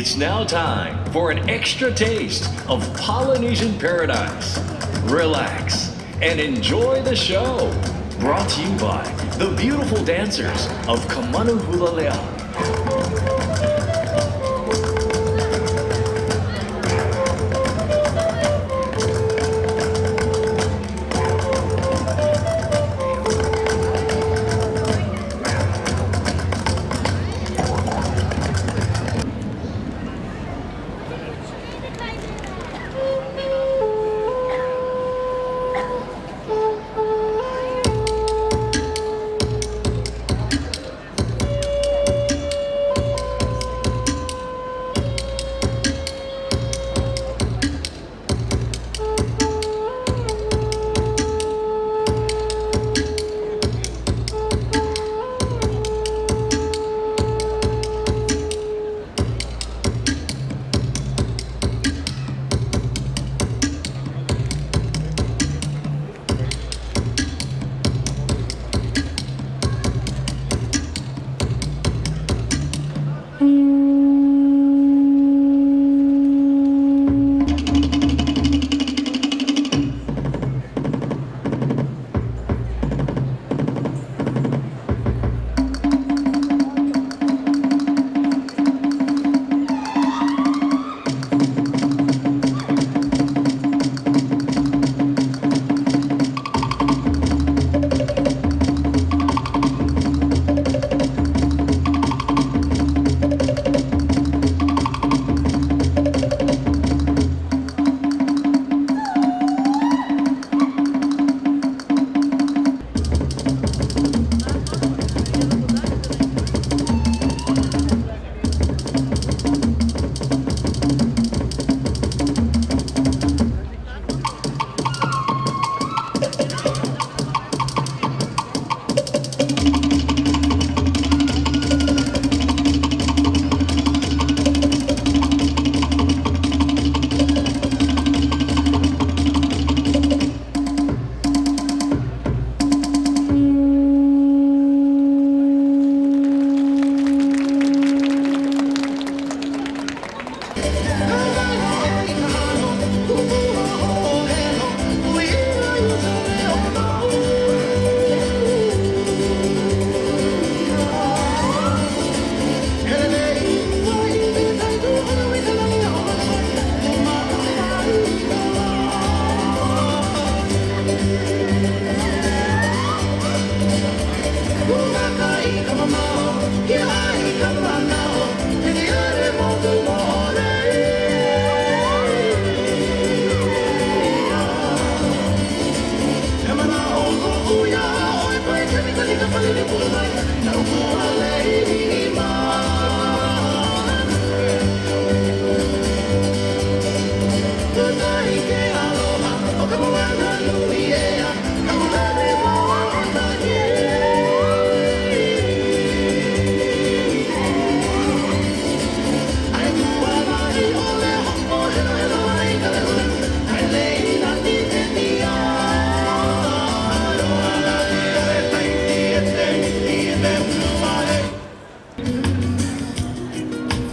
It's now time for an extra taste of Polynesian paradise. Relax and enjoy the show. Brought to you by the beautiful dancers of Kamanu Hulalea.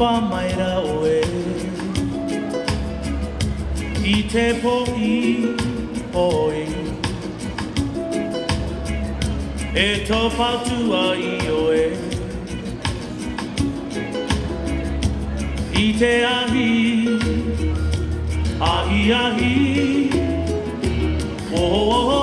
Whamaira oe I te po'i oi E tō pātua I oe I te ahi Ahi ahi Oh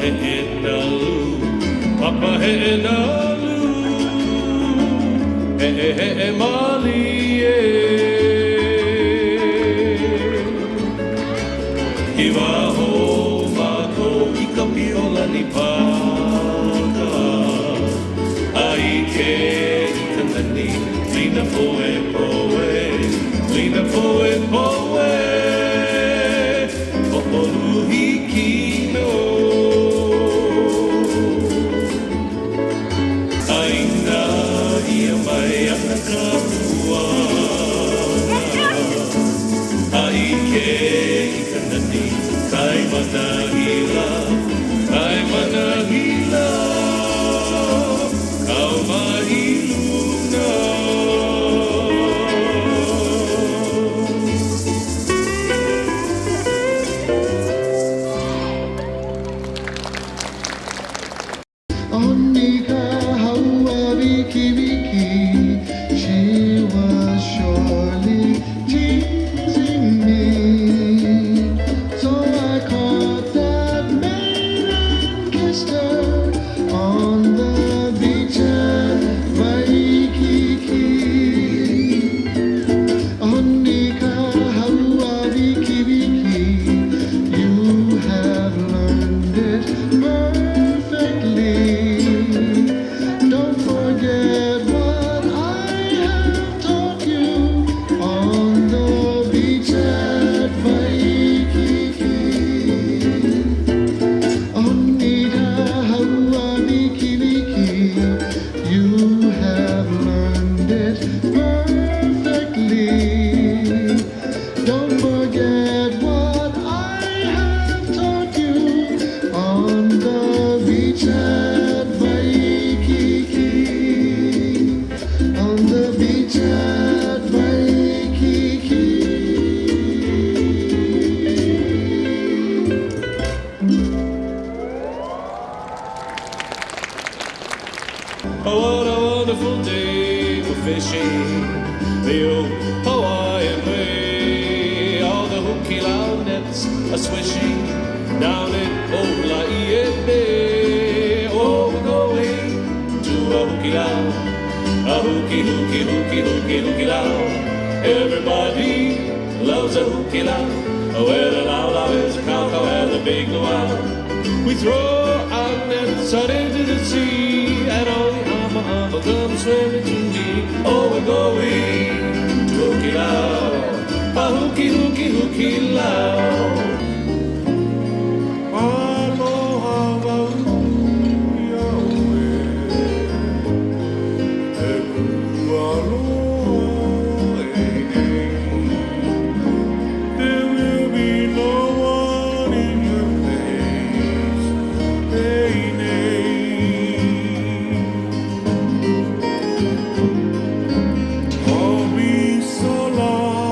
he'enalu, papa he'enalu, mali e. Iwa ho mako I ka piola ni paka, ai ke I ka nani, lina poe poe, lina poe poe, o hiki no. Aina ia mai ana ka ruana, ai ke I ka nani, kai manahila, kai manahila, kau mahiluna. Onika haua wiki wiki, she was surely teasing me. So I caught that maid and kissed her on the beach at Waikiki. Onika haua wiki wiki, you have learned it perfectly. Don't forget what I have taught you on the beach at Waikiki. Onita haua wiki wiki, you have learned it perfectly. Don't forget what I have taught you on the beach at Waikiki. On the beach at Waikiki. Oh, what a wonderful day for fishing. The old Hawaiian way. All the hukilau nets are swishing down in Olaiene. Oh, we're going to a hukilau, a hukilau. Everybody loves a hukilau. Where the laulau is a kaukau and the big luau. We throw our nets out into the sea, and all the ama come swimming to me. Oh, we're going to Hukilau, a hukilau. Aloha wauia oe, e kualoha e. There will be no one in your place, I'll be so long.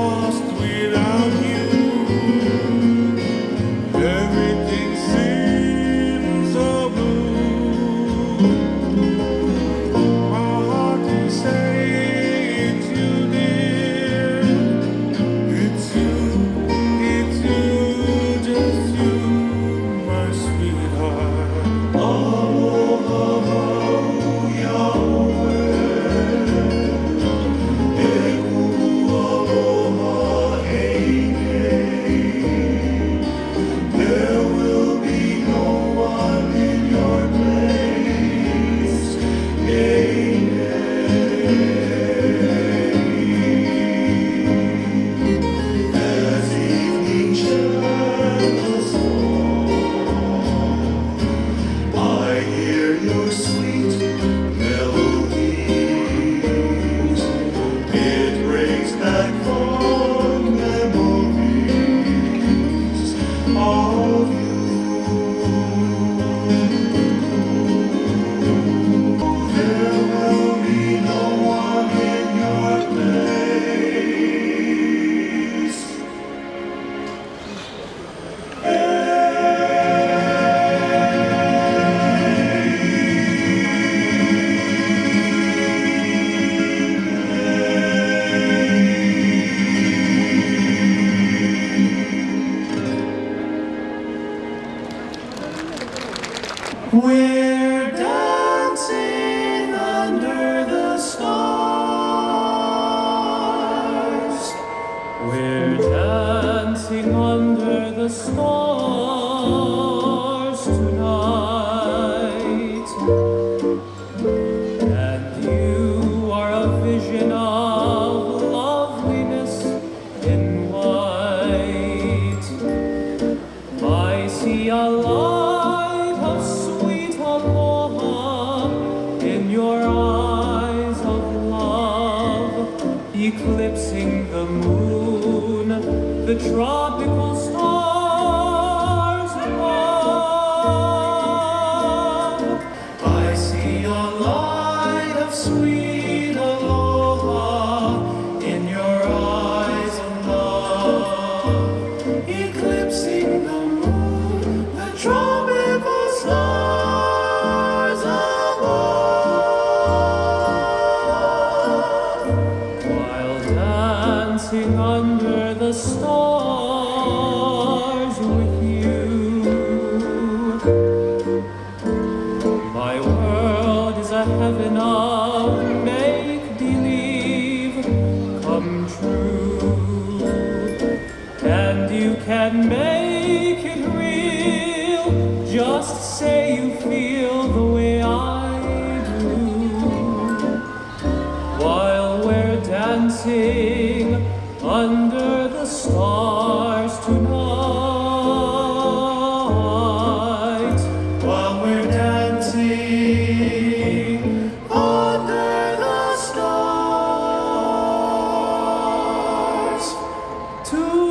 stars tonight, and you are a vision of loveliness in white. I see a light of sweet aloha in your eyes of love, eclipsing the moon, the tropical stars above. I see a light of sweet aloha in your eyes of love, eclipsing the moon, the tropical stars above. While dancing under the stars with you, my world is a heaven of make-believe come true, and you can make it real. Just say you feel the way I do while we're dancing under the stars tonight. While we're dancing under the stars tonight.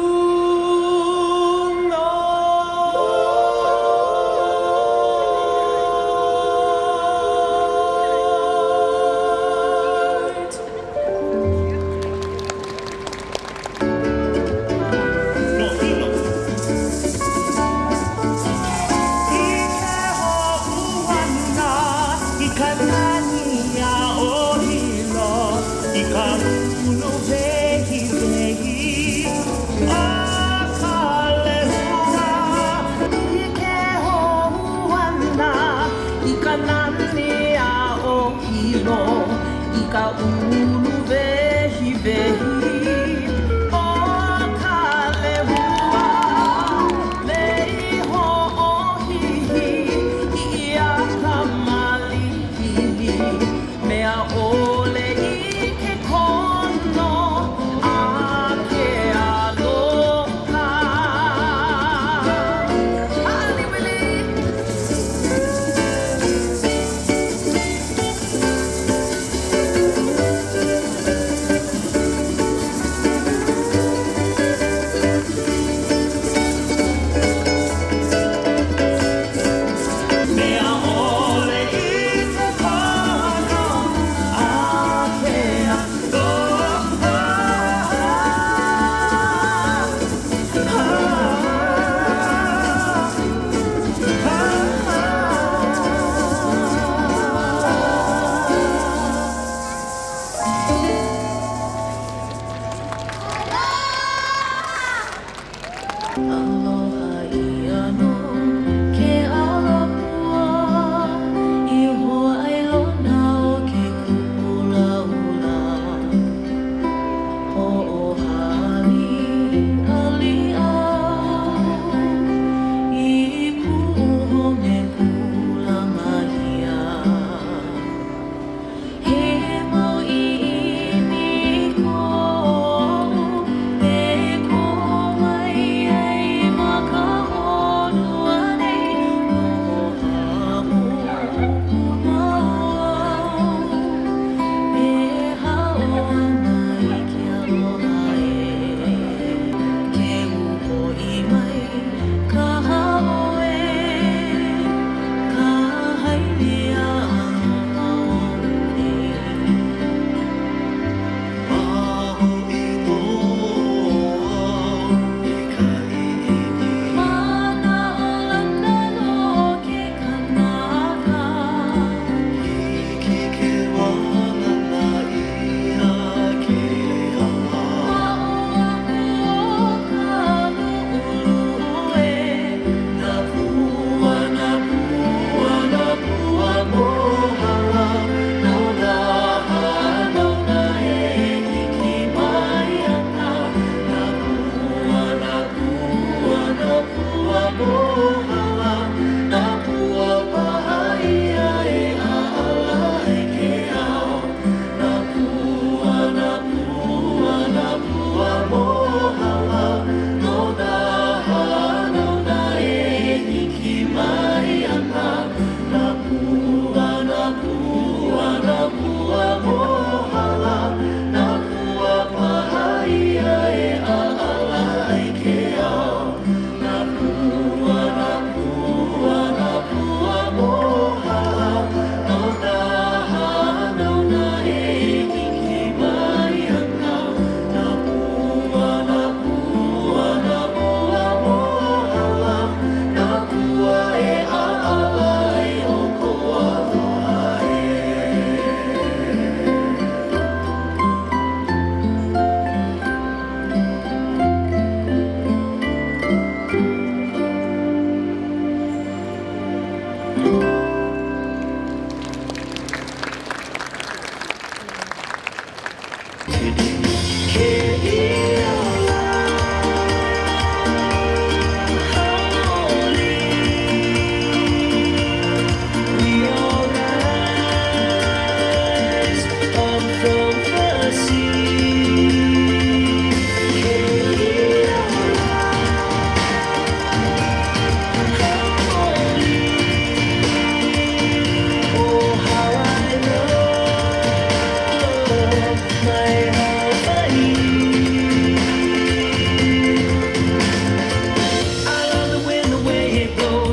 Aloha iano ke alapua I hoa ailona o ke kupula ula Ho'ohali alia I pu'u me kula mahia He mo'ini ko'u e ko mai ai ma ka honua ne mohala na pua pahaia e ala e ke ao na pua mohala no daha no na e hiki mai ana na pua mohala na pua pahaia e ala e ke ao na pua mohala no daha no na e hiki mai ana na pua mohala na pua e ala e oko aloha e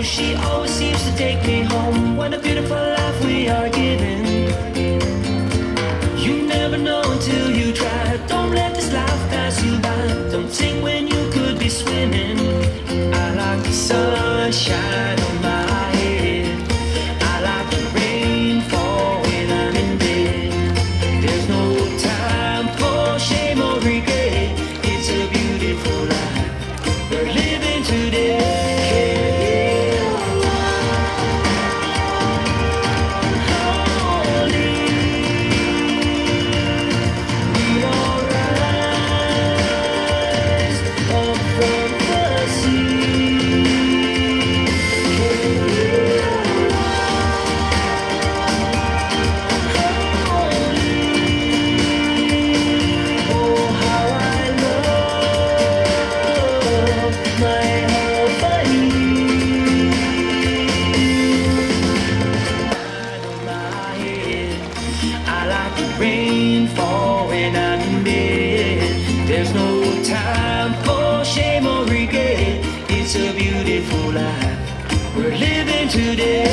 She always seems to take me home. What a beautiful life we are given. You never know until you try. Don't let this life pass you by. Don't sing when you could be swimming. I like the sunshine on my head. I like the rain fall when I'm in bed. There's no time for shame or regret. It's a beautiful life we're living today. Rain fall when I'm in bed. There's no time for shame or regret. It's a beautiful life we're living today.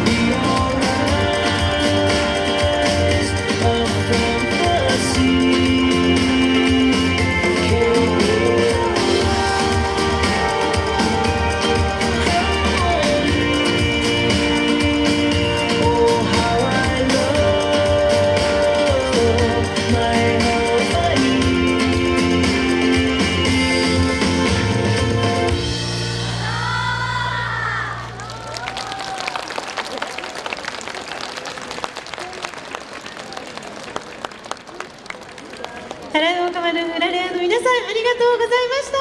We all rise up from the sea. Hello カマルフラレアの皆さんありがとうございました。